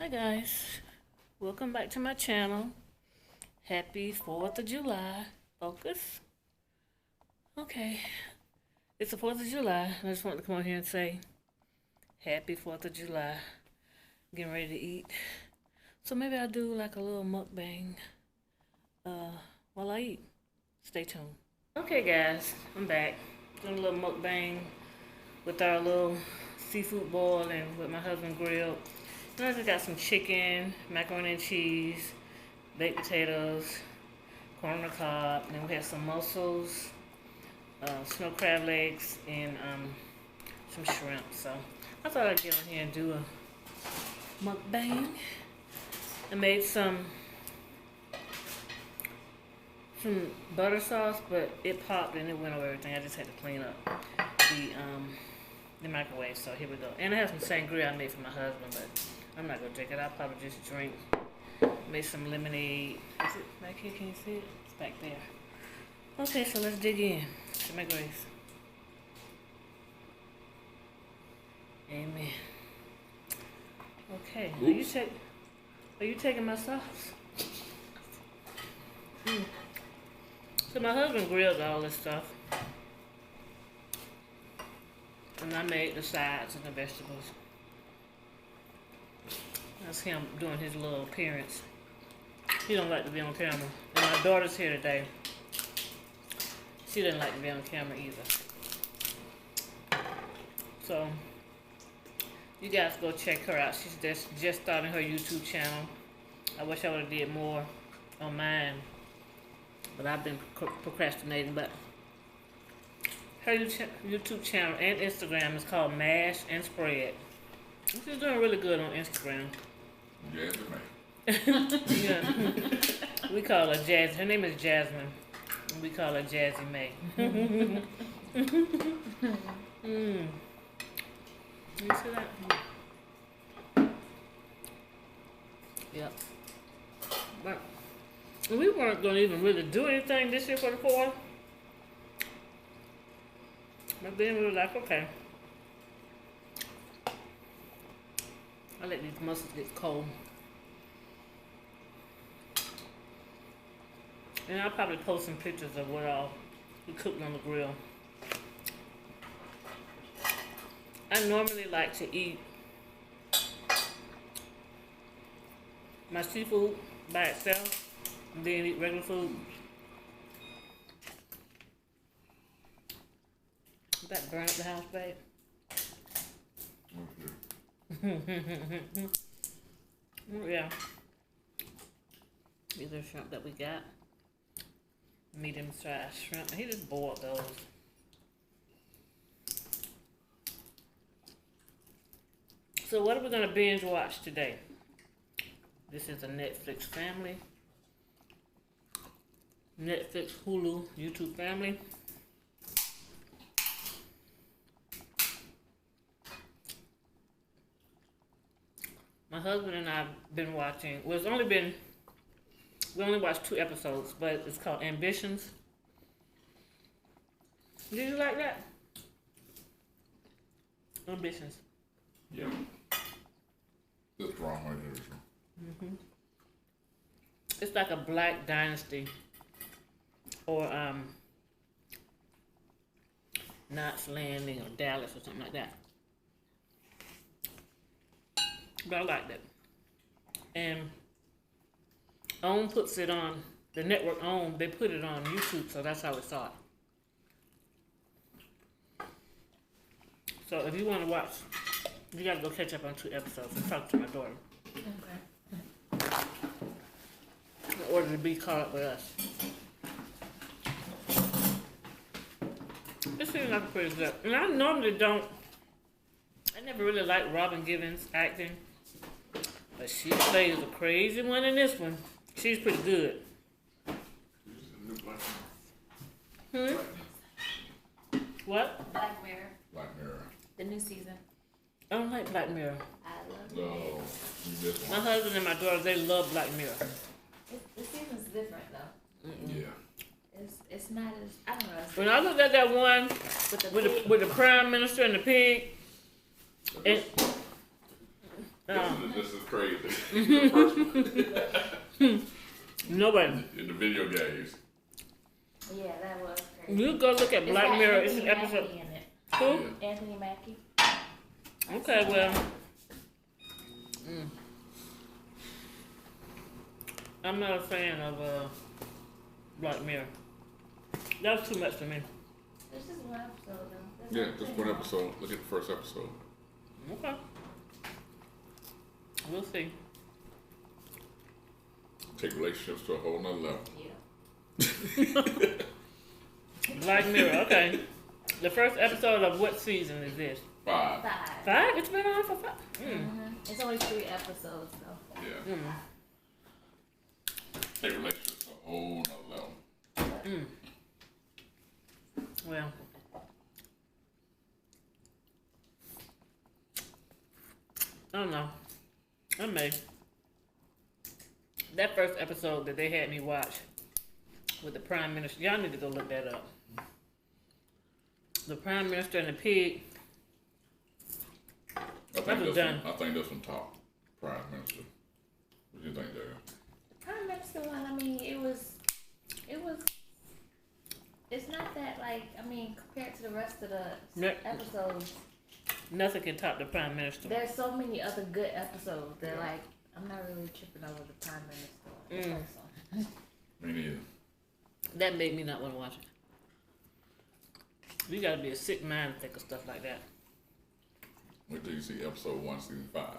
Hi guys, welcome back to my channel. Happy 4th of July. Focus. Okay, it's the 4th of July. I just wanted to come on here and say Happy 4th of July. Getting ready to eat. So maybe I'll do like a little mukbang while I eat. Stay tuned. Okay guys, I'm back. Doing a little mukbang with our little seafood boil and with my husband grilled. And I just got some chicken, macaroni and cheese, baked potatoes, corn on the cob. And then we have some mussels, snow crab legs, and some shrimp. So I thought I'd get on here and do a mukbang. I made some butter sauce, but it popped and it went over everything. I just had to clean up the microwave. So here we go. And I have some sangria I made for my husband, but I'm not gonna drink it. I'll probably just drink. Make some lemonade. Is it back here? Can you see it? It's back there. Okay, so let's dig in to my grace. Amen. Okay. Are you taking my sauce? So my husband grilled all this stuff. And I made the sides and the vegetables. That's him doing his little appearance. He don't like to be on camera. And my daughter's here today. She doesn't like to be on camera either. So, you guys go check her out. She's just starting her YouTube channel. I wish I would have did more on mine. But I've been procrastinating. But her YouTube channel and Instagram is called Mash and Spread. She's doing really good on Instagram. Yeah. We call her Jazz. Her name is Jasmine. We call her Jazzy May. You see that? Yep. But we weren't going to even really do anything this year for the 4th. But then we were like, okay. I let these mussels get cold. And I'll probably post some pictures of what all we cooked on the grill. I normally like to eat my seafood by itself and then eat regular food. Did that burn up the house, babe? Yeah. These are shrimp that we got. Medium-sized shrimp. He just boiled those. So what are we going to binge watch today? This is a Netflix family. Netflix, Hulu, YouTube family. My husband and I have been watching, we only watched 2 episodes, but it's called Ambitions. Did you like that? Ambitions. Yeah. That's wrong right there. It's like a Black Dynasty or Knots Landing or Dallas or something like that. But I liked it. And OWN puts it on, the network OWN, they put it on YouTube, so that's how we saw it. So if you want to watch, you gotta go catch up on 2 episodes and talk to my daughter. Okay. In order to be caught up with us. It seems like pretty good. And I normally I never really liked Robin Givens acting. But she plays a crazy one in this one. She's pretty good. What? Black Mirror. Black Mirror. The new season. I don't like Black Mirror. I love No, it. you missed My one. husband and my daughter, they love Black Mirror. The season's different though. Yeah. It's not as, I don't know. When I looked at that one with the prime minister and the pig, and This is crazy. The first one. Nobody. In the video games. Yeah, that was crazy. You go look at It's Black got Mirror. It's Anthony an episode. Mackie in it. Who? Yeah. Anthony Mackie. Okay, well. I'm not a fan of Black Mirror. That was too much for me. There's just one episode though. Yeah, just one episode. Look at the first episode. Okay. We'll see. Take relationships to a whole nother level. Yeah. Black Mirror, okay. The first episode of what season is this? 5. 5. 5? It's been on for 5? It's only 3 episodes though. Yeah. Take relationships to a whole nother level. Well. I don't know. I may. That first episode that they had me watch with the Prime Minister, y'all need to go look that up. The Prime Minister and the pig. I think that's from top Prime Minister. What do you think, Dad? Prime Minister one, I mean, it's not that compared to the rest of the episodes, Nothing can top the Prime Minister. there's so many other good episodes that I'm not really tripping over the Prime Minister. Me neither. That made me not want to watch it. You gotta be a sick mind to think of stuff like that. Wait till you see episode 1, season 5.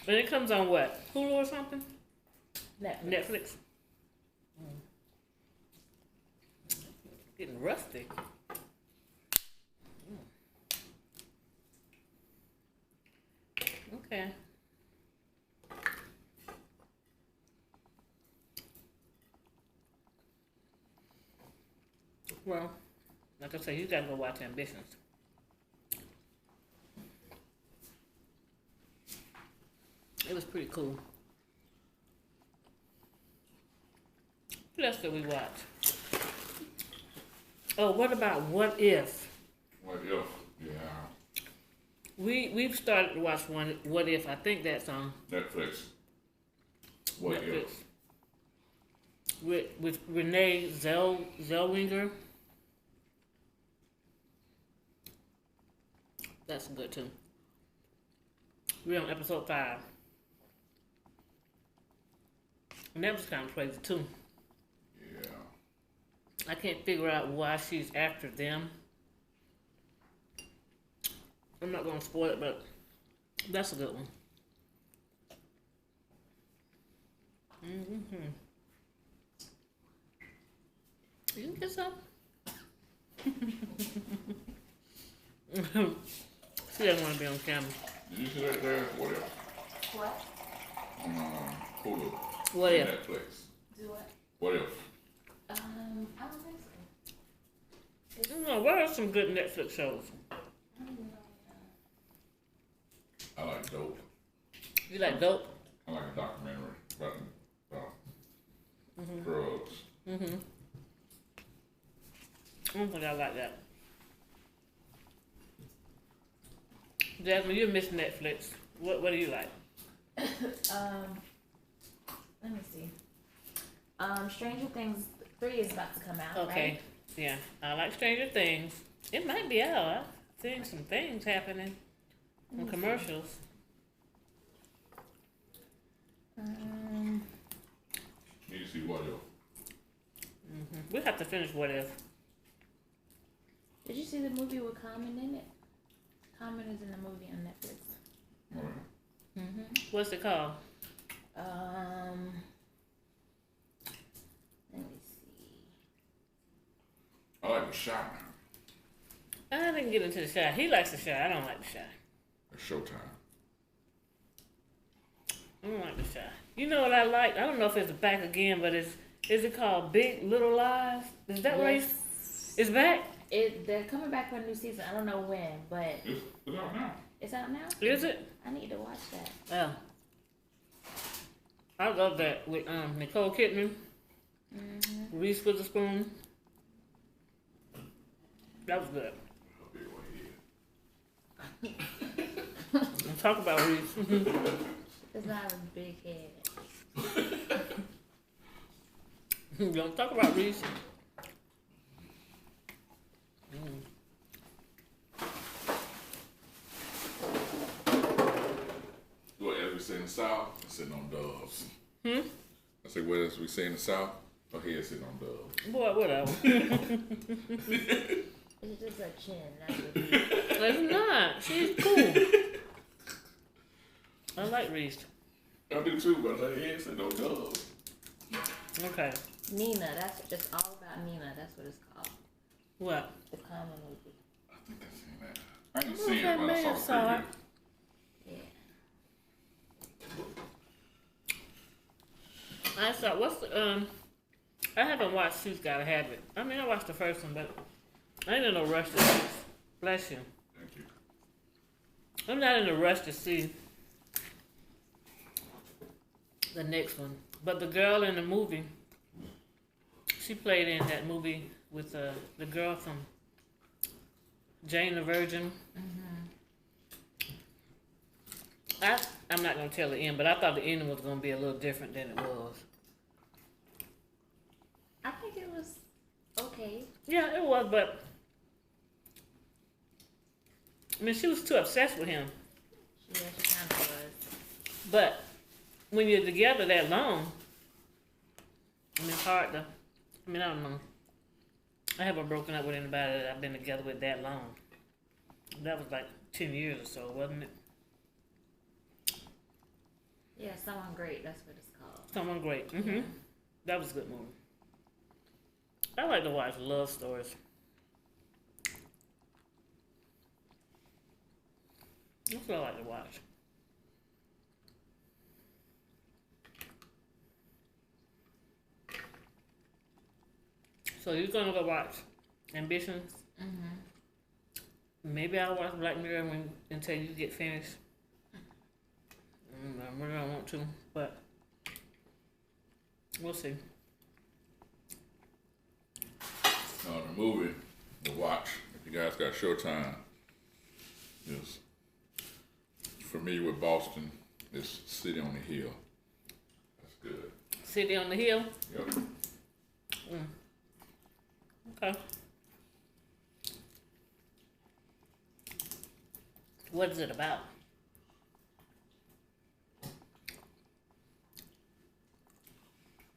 And it comes on what? Hulu or something? Netflix. Getting rusty. Okay. Well, like I say, you gotta go watch Ambitions. It was pretty cool. What else did we watch? Oh, what about What If? What if? Yeah. We've started to watch one. What If? I think that's on Netflix. What Netflix. if? With Renee Zellweger. That's good too. We're on episode 5. And that was kind of crazy too. Yeah. I can't figure out why she's after them. I'm not gonna spoil it, but that's a good one. You can get some. She doesn't want to be on camera. Did you see that there? What if? What? On Hulu. What if? Netflix. Do what? What if? I don't think so. I don't know. What are some good Netflix shows? I don't know. I like Dope. You like Dope? I like a documentary about drugs. I don't think I like that. Jasmine, you miss Netflix. What do you like? Let me see. Stranger Things 3 is about to come out, Okay. right? Yeah. I like Stranger Things. It might be out. I've seen some things happening. Some commercials. Need to see What If. We have to finish What If. Did you see the movie with Common in it? Common is in the movie on Netflix. All right. What's it called? Let me see. I like The Shot now. I didn't get into The Shy. He likes The Shy. I don't like The Shy. It's Showtime. I don't like The Shy. You know what I like? I don't know if it's back again, but is it called Big Little Lies? Is that right? It's back? They're coming back for a new season. I don't know when, but It's out now. it's out now. Is it? I need to watch that. Oh. I love that with Nicole Kidman, Reese Witherspoon. That was good. talk about Reese. Does not have a big head. Don't talk about Reese. What else we say in the South? Sitting on doves. Hmm? I say, what else we say in the South? Oh, here sitting on doves. Boy, whatever. It's just her chin. That's what it is. It's not. She's cool. I like Reese. I do too, but her head sitting on doves. Okay. Nina. It's all about Nina. That's what it's called. What? The common movie. I think I've seen that. I didn't Okay, see it, but I man, saw the saw preview. it. Yeah. I saw, what's the, I haven't watched She's Gotta Have It. I mean, I watched the first one, but I ain't in no rush to see. Bless you. Thank you. I'm not in a rush to see the next one. But the girl in the movie, she played in that movie with the girl from Jane the Virgin. I'm not going to tell the end, but I thought the ending was going to be a little different than it was. I think it was okay. Yeah, it was, but I mean, she was too obsessed with him. Yeah, she kind of was. But when you're together that long, I mean, it's hard to, I mean, I don't know. I haven't broken up with anybody that I've been together with that long. That was like 10 years or so, wasn't it? Yeah, Someone Great. That's what it's called. Someone Great. Yeah. That was a good movie. I like to watch love stories. That's what I like to watch. So you're gonna go watch Ambitions? Maybe I'll watch Black Mirror until you get finished. I really don't want to, but we'll see. The movie to watch, if you guys got Showtime, is familiar with Boston. It's City on the Hill. That's good. City on the Hill? Yep. Okay. What is it about?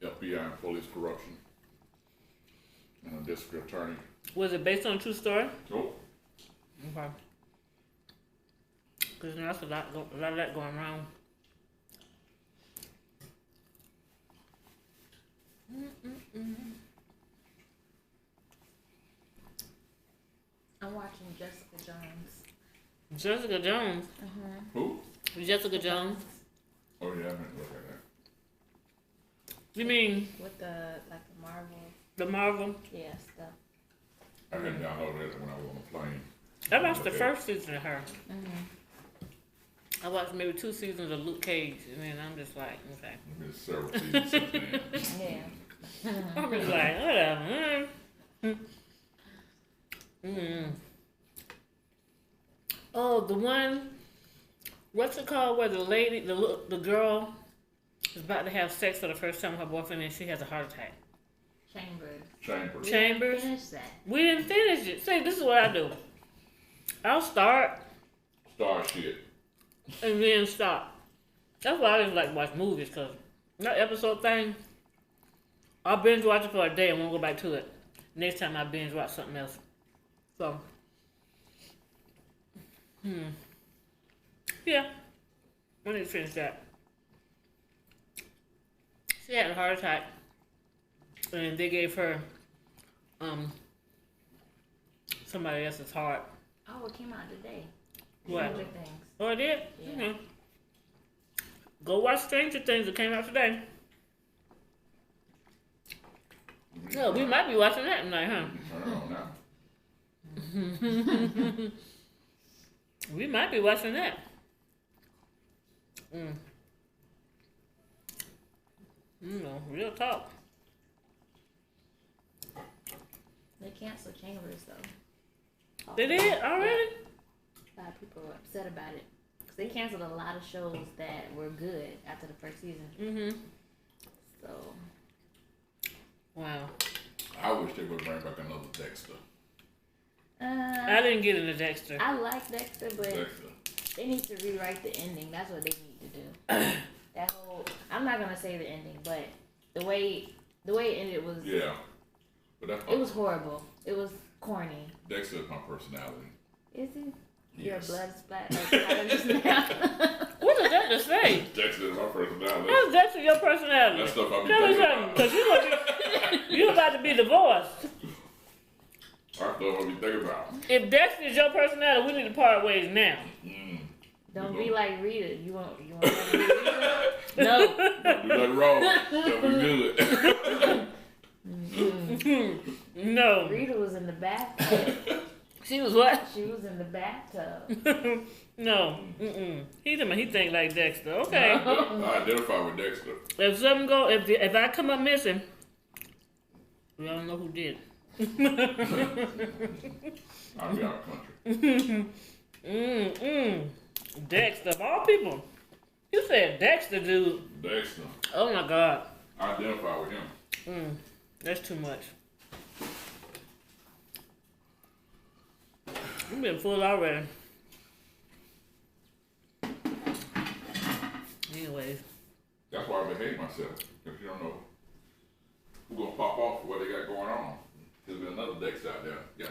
FBI and police corruption. And a district attorney. Was it based on a true story? Nope. Okay. Because that's a lot of that going around. I'm watching Jessica Jones. Jessica Jones. Who? Jessica Jones. Oh yeah, I meant to look at that. You mean With the Marvel, the Marvel? yeah, stuff. I had downloaded it when I was on the plane. I watched the Okay. first season of her. I watched maybe 2 seasons of Luke Cage, and then I'm just like, okay. There's several seasons since then. Yeah. I'm just like, whatever. Oh, the one, what's it called, where the lady, the girl is about to have sex for the first time with her boyfriend and she has a heart attack. Chambers. Chambers. Finish that. We didn't finish it. See, this is what I do. I'll start Star shit. and then stop. That's why I just like to watch movies, because that episode thing, I'll binge watch it for a day and won't go back to it. Next time I binge watch something else. So, yeah, I need to finish that. She had a heart attack, and they gave her somebody else's heart. Oh, it came out today. What? Stranger Things. Oh, it did? Yeah. Go watch Stranger Things. It came out today. No, we might be watching that tonight, huh? Turn it on now. We might be watching that. Real talk. They canceled Chambers though. They did already? A lot of people were upset about it. Because they canceled a lot of shows that were good after the first season. Mm-hmm. So. Wow. I wish they would bring back another Dexter. I didn't get into Dexter. I like Dexter, but they need to rewrite the ending. That's what they need to do. That whole, I'm not gonna say the ending, but the way it ended was but that's it was horrible. It was corny. Dexter is my personality. Is it? Your Yes. blood splat just now. What does that just say? Dexter is my personality. How's Dexter your personality? That stuff I be Tell me thinking something, about. because you're about to be divorced. That's stuff I be thinking about. If Dexter is your personality, we need to part ways now. Don't be like Rita. You want to be Rita? No. Don't do nothing wrong. That'll be good. No. Rita was in the bathtub. She was what? She was in the bathtub. No. He think like Dexter. Okay. I identify with Dexter. If something go, if I come up missing, we don't know who did. I'll be out of country. Dexter, of all people. You said Dexter, dude. Dexter. Oh my God. I identify with him. That's too much. You've been full already. Anyways. That's why I behave myself. Because you don't know who's going to pop off what they got going on. There's been another Dexter out there. You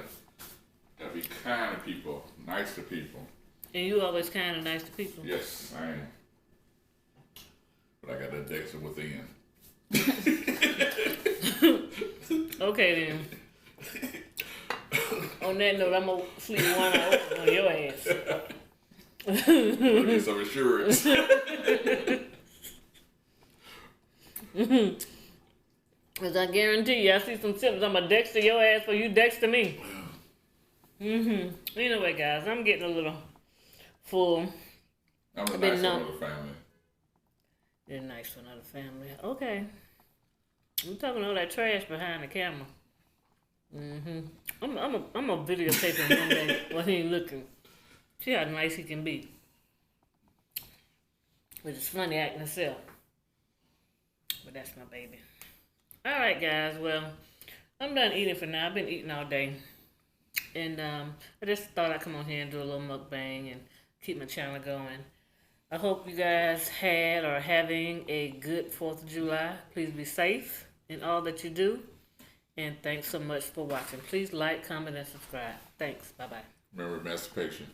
gotta be kind to people, nice to people. And you always kind and nice to people. Yes, I am. But I got that Dexter within. Okay then. On that note, I'm gonna sleep 1 hour on your ass. We'll get some insurance. Cause I guarantee you, I see some symptoms. I'm gonna Dexter your ass for you Dexter me. Anyway, guys, I'm getting a little full. I'm a I've nice been one of the family. You're nice one of the family. Okay. I'm talking all that trash behind the camera. I'm a videotape him one day while he ain't looking. See how nice he can be. But it's funny acting himself. But that's my baby. Alright guys, well, I'm done eating for now. I've been eating all day. And I just thought I'd come on here and do a little mukbang and keep my channel going. I hope you guys had or are having a good 4th of July. Please be safe in all that you do. And thanks so much for watching. Please like, comment, and subscribe. Thanks. Bye-bye. Remember emancipation.